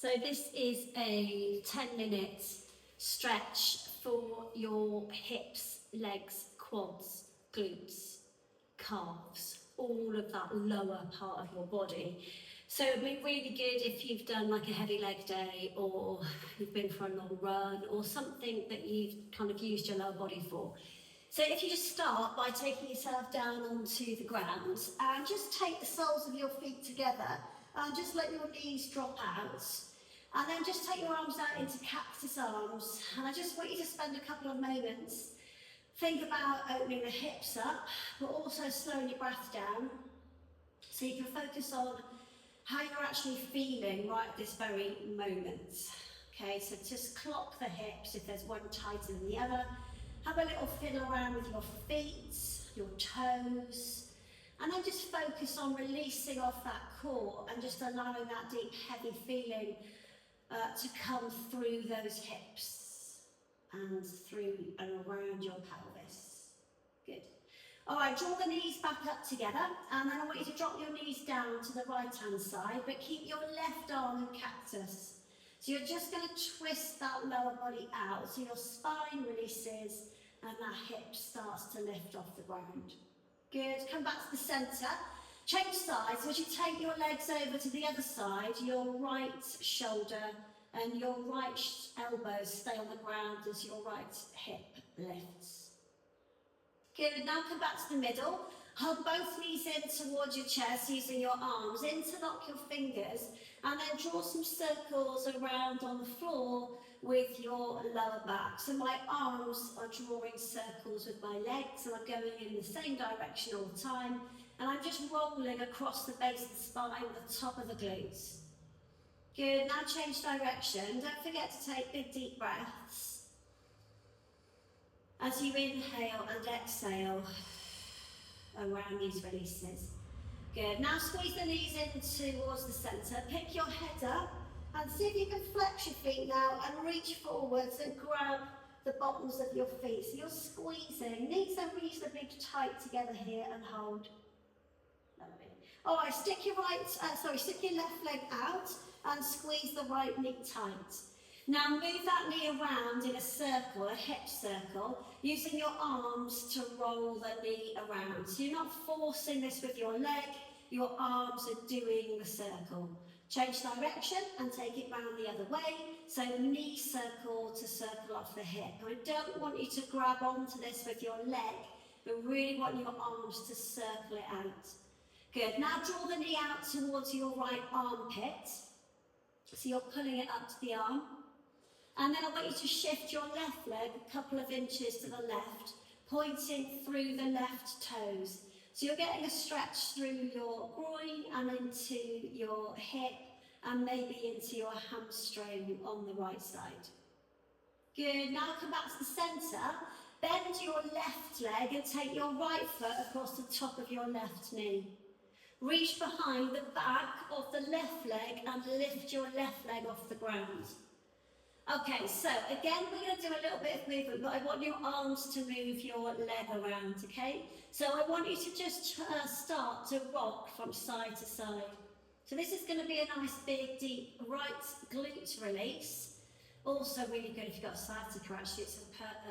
So this is a 10-minute stretch for your hips, legs, quads, glutes, calves, all of that lower part of your body. So it'd be really good if you've done like a heavy leg day, or you've been for a long run, or something that you've kind of used your lower body for. So if you just start by taking yourself down onto the ground and just take the soles of your feet together and just let your knees drop out. And then just take your arms out into cactus arms. And I just want you to spend a couple of moments. Think about opening the hips up, but also slowing your breath down. So you can focus on how you're actually feeling right at this very moment. Okay, so just clock the hips if there's one tighter than the other. Have a little fiddle around with your feet, your toes, and then just focus on releasing off that core and just allowing that deep, heavy feeling to come through those hips and through and around your pelvis. Good. All right, draw the knees back up together, and then I want you to drop your knees down to the right-hand side, but keep your left arm in cactus. So you're just going to twist that lower body out, so your spine releases and that hip starts to lift off the ground. Good, come back to the centre. Change sides, so as you take your legs over to the other side, your right shoulder and your right elbows stay on the ground as your right hip lifts. Good, now come back to the middle. Hug both knees in towards your chest using your arms. Interlock your fingers and then draw some circles around on the floor with your lower back. So my arms are drawing circles with my legs and I'm going in the same direction all the time. And I'm just rolling across the base of the spine, the top of the glutes. Good, now change direction. Don't forget to take big deep breaths. As you inhale and exhale around these releases. Good, now squeeze the knees in towards the centre. Pick your head up and see if you can flex your feet now and reach forwards and grab the bottoms of your feet. So you're squeezing. Knees are reasonably tight together here and hold. Lovely. All right, stick your left leg out and squeeze the right knee tight. Now move that knee around in a circle, a hip circle, using your arms to roll the knee around. So you're not forcing this with your leg, your arms are doing the circle. Change direction and take it round the other way. So knee circle to circle off the hip. I don't want you to grab onto this with your leg, but really want your arms to circle it out. Good, now draw the knee out towards your right armpit. So you're pulling it up to the arm. And then I want you to shift your left leg a couple of inches to the left, pointing through the left toes. So you're getting a stretch through your groin and into your hip and maybe into your hamstring on the right side. Good, now come back to the centre. Bend your left leg and take your right foot across the top of your left knee. Reach behind the back of the left leg and lift your left leg off the ground. Okay, so again, we're going to do a little bit of movement, but I want your arms to move your leg around, okay? So I want you to just start to rock from side to side. So this is going to be a nice big deep right glute release. Also really good if you've got sciatica, actually it's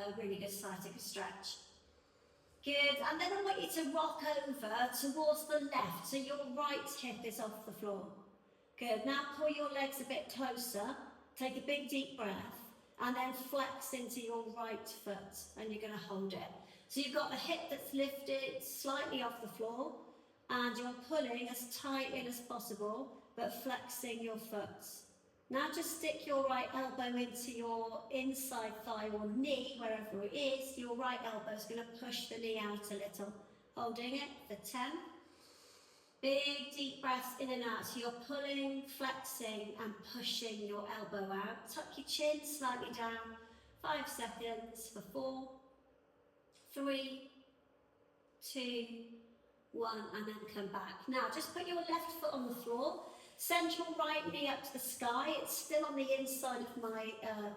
a really good sciatica stretch. Good, and then I want you to rock over towards the left, so your right hip is off the floor. Good, now pull your legs a bit closer. Take a big deep breath and then flex into your right foot and you're going to hold it. So you've got the hip that's lifted slightly off the floor and you're pulling as tight in as possible but flexing your foot. Now just stick your right elbow into your inside thigh or knee, wherever it is. Your right elbow is going to push the knee out a little. Holding it for 10. Big deep breaths in and out, so you're pulling, flexing and pushing your elbow out. Tuck your chin slightly down, 5 seconds for 4, 3, 2, 1 and then come back. Now just put your left foot on the floor, send your right knee up to the sky. It's still on the inside of my,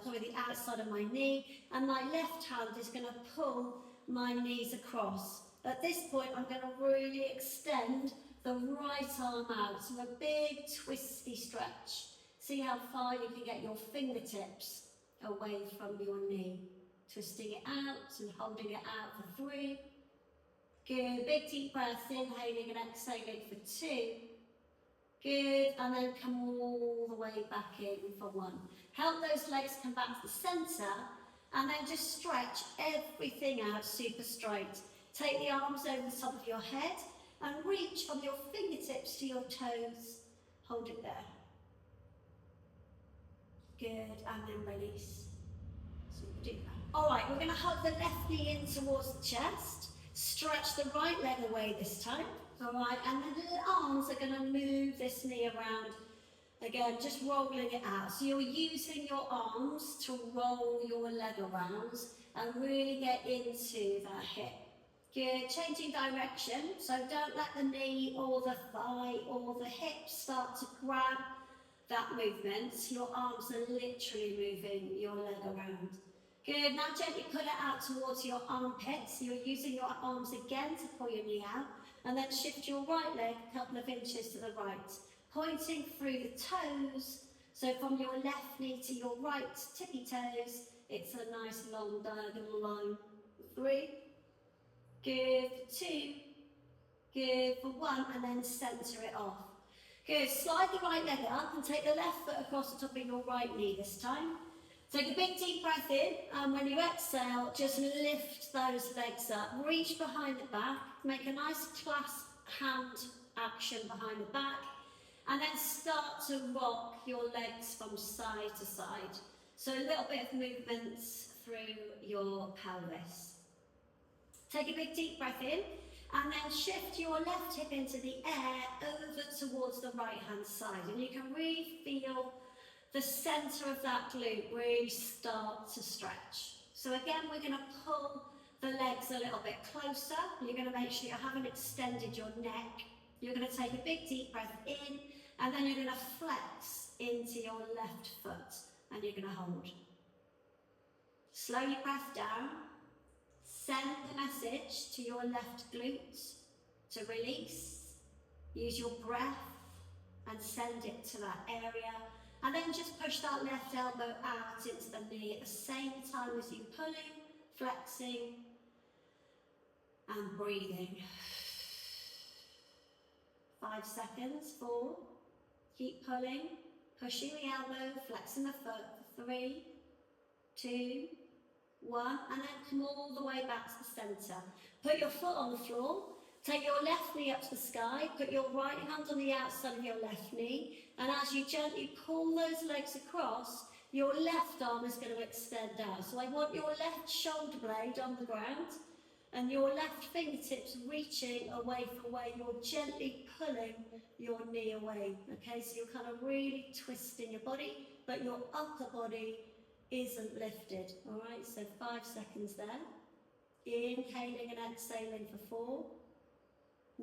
the outside of my knee, and my left hand is going to pull my knees across. At this point I'm going to really extend the right arm out, so a big twisty stretch. See how far you can get your fingertips away from your knee. Twisting it out and holding it out for 3. Good, big deep breath, inhaling and exhaling for 2. Good, and then come all the way back in for 1. Help those legs come back to the centre, and then just stretch everything out super straight. Take the arms over the top of your head, and reach from your fingertips to your toes. Hold it there. Good, and then release. So do that. All right, we're going to hug the left knee in towards the chest. Stretch the right leg away this time. All right, and then the arms are going to move this knee around. Again, just rolling it out. So you're using your arms to roll your leg around and really get into that hip. Good, changing direction. So don't let the knee or the thigh or the hip start to grab that movement. Your arms are literally moving your leg around. Good, now gently put it out towards your armpits. So you're using your arms again to pull your knee out, and then shift your right leg a couple of inches to the right, pointing through the toes. So from your left knee to your right tippy toes, it's a nice long diagonal line. 3, good, 2, good, for 1, and then centre it off. Good, slide the right leg up and take the left foot across the top of your right knee this time. Take a big deep breath in, and when you exhale, just lift those legs up. Reach behind the back, make a nice clasp hand action behind the back, and then start to rock your legs from side to side. So a little bit of movement through your pelvis. Take a big deep breath in, and then shift your left hip into the air over towards the right hand side. And you can really feel the centre of that glute really start to stretch. So again, we're going to pull the legs a little bit closer. You're going to make sure you haven't extended your neck. You're going to take a big deep breath in, and then you're going to flex into your left foot, and you're going to hold. Slow your breath down. Send the message to your left glute to release. Use your breath and send it to that area. And then just push that left elbow out into the knee at the same time as you pulling, flexing, and breathing. 5 seconds, 4. Keep pulling, pushing the elbow, flexing the foot for 3, 2, 1, and then come all the way back to the centre. Put your foot on the floor, take your left knee up to the sky, put your right hand on the outside of your left knee, and as you gently pull those legs across, your left arm is going to extend out. So I want your left shoulder blade on the ground, and your left fingertips reaching away from where you're gently pulling your knee away. Okay, so you're kind of really twisting your body, but your upper body isn't lifted. All right, so 5 seconds there. Inhaling and exhaling for 4.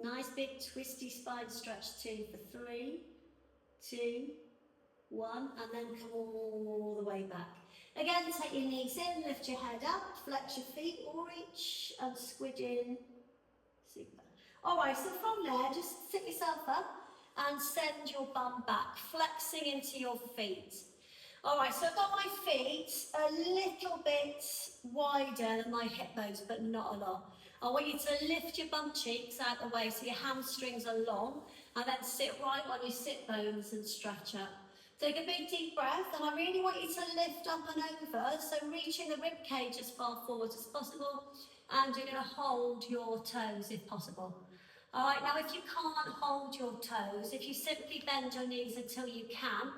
Nice big twisty spine stretch 2 for 3, 2, 1, and then come all the way back. Again, take your knees in, lift your head up, flex your feet, reach and squid in. Super. All right, so from there, just sit yourself up and send your bum back, flexing into your feet. All right, so I've got my feet a little bit wider than my hip bones, but not a lot. I want you to lift your bum cheeks out the way so your hamstrings are long, and then sit right on your sit bones and stretch up. Take a big deep breath, and I really want you to lift up and over, so reaching the rib cage as far forward as possible, and you're going to hold your toes if possible. All right, now if you can't hold your toes, if you simply bend your knees until you can,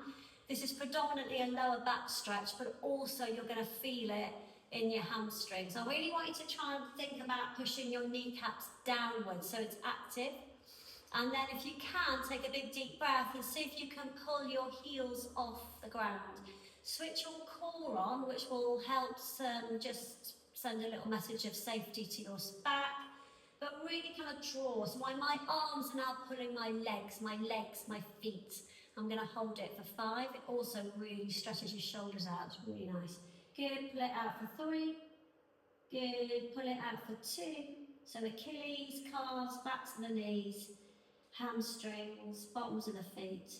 this is predominantly a lower back stretch, but also you're going to feel it in your hamstrings. I really want you to try and think about pushing your kneecaps downwards so it's active. And then if you can, take a big deep breath and see if you can pull your heels off the ground. Switch your core on, which will help just send a little message of safety to your back. But really kind of draw. So my arms are now pulling my legs, my feet. I'm going to hold it for 5. It also really stretches your shoulders out. It's really nice. Good. Pull it out for 3. Good. Pull it out for 2. So Achilles, calves, backs of the knees, hamstrings, bottoms of the feet.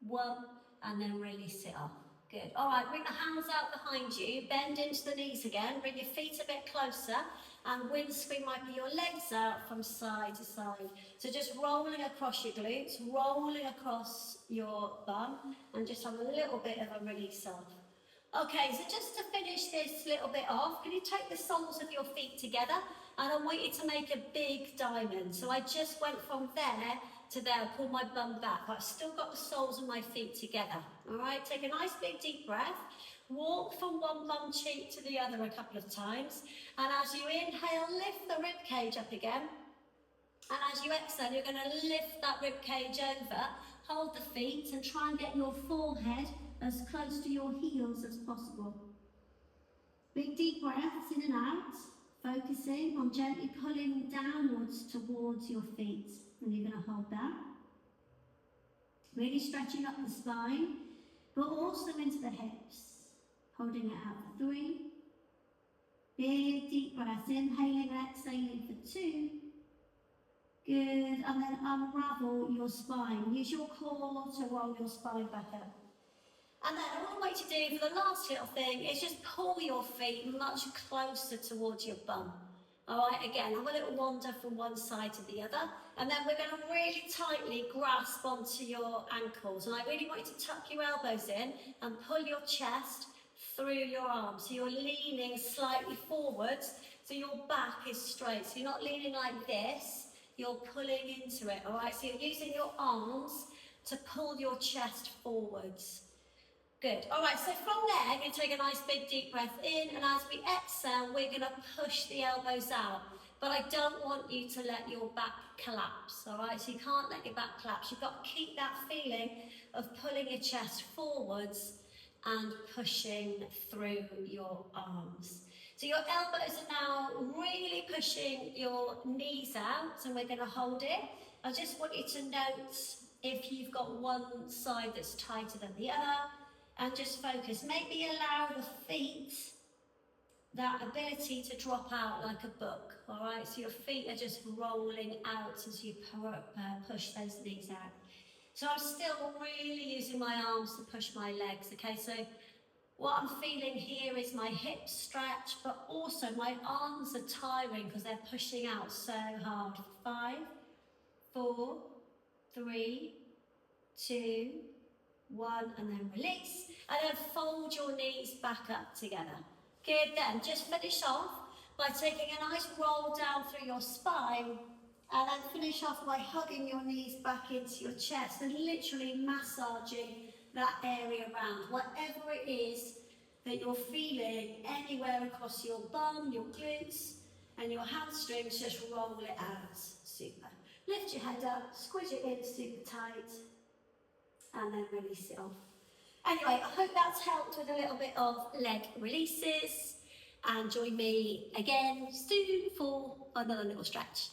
1. and then release it off. Good. All right, bring the hands out behind you, bend into the knees again, bring your feet a bit closer, and windscreen might be your legs out from side to side. So just rolling across your glutes, rolling across your bum, and just have a little bit of a release off. Okay, so just to finish this little bit off, can you take the soles of your feet together? And I want you to make a big diamond. So I just went from there to there, pull my bum back, but I've still got the soles of my feet together. All right, take a nice big deep breath. Walk from one bum cheek to the other a couple of times. And as you inhale, lift the rib cage up again. And as you exhale, you're going to lift that rib cage over, hold the feet and try and get your forehead as close to your heels as possible. Big deep breaths in and out, focusing on gently pulling downwards towards your feet. And you're going to hold that. Really stretching up the spine, but also into the hips. Holding it out for 3. Big deep breaths, inhaling and exhaling for 2. Good, and then unravel your spine. Use your core to roll your spine back up. And then all I want you to do for the last little thing is just pull your feet much closer towards your bum. All right, again, have a little wander from one side to the other. And then we're going to really tightly grasp onto your ankles. And I really want you to tuck your elbows in and pull your chest through your arms. So you're leaning slightly forwards, so your back is straight. So you're not leaning like this. You're pulling into it, all right? So you're using your arms to pull your chest forwards. Good. All right, so from there, you're going to take a nice big deep breath in, and as we exhale, we're going to push the elbows out. But I don't want you to let your back collapse, all right? So you can't let your back collapse. You've got to keep that feeling of pulling your chest forwards and pushing through your arms. So your elbows are now really pushing your knees out, and we're going to hold it. I just want you to note if you've got one side that's tighter than the other, and just focus. Maybe allow the feet that ability to drop out like a book, all right? So your feet are just rolling out as you push those knees out. So I'm still really using my arms to push my legs, okay? So what I'm feeling here is my hips stretch, but also my arms are tiring because they're pushing out so hard. 5, 4, 3, 2, 1, and then release. And then fold your knees back up together. Good, then just finish off by taking a nice roll down through your spine, and then finish off by hugging your knees back into your chest and literally massaging that area around. Whatever it is that you're feeling anywhere across your bum, your glutes, and your hamstrings, just roll it out. Super. Lift your head up, squeeze it in super tight, and then release it off. Anyway, I hope that's helped with a little bit of leg releases, and join me again soon for another little stretch.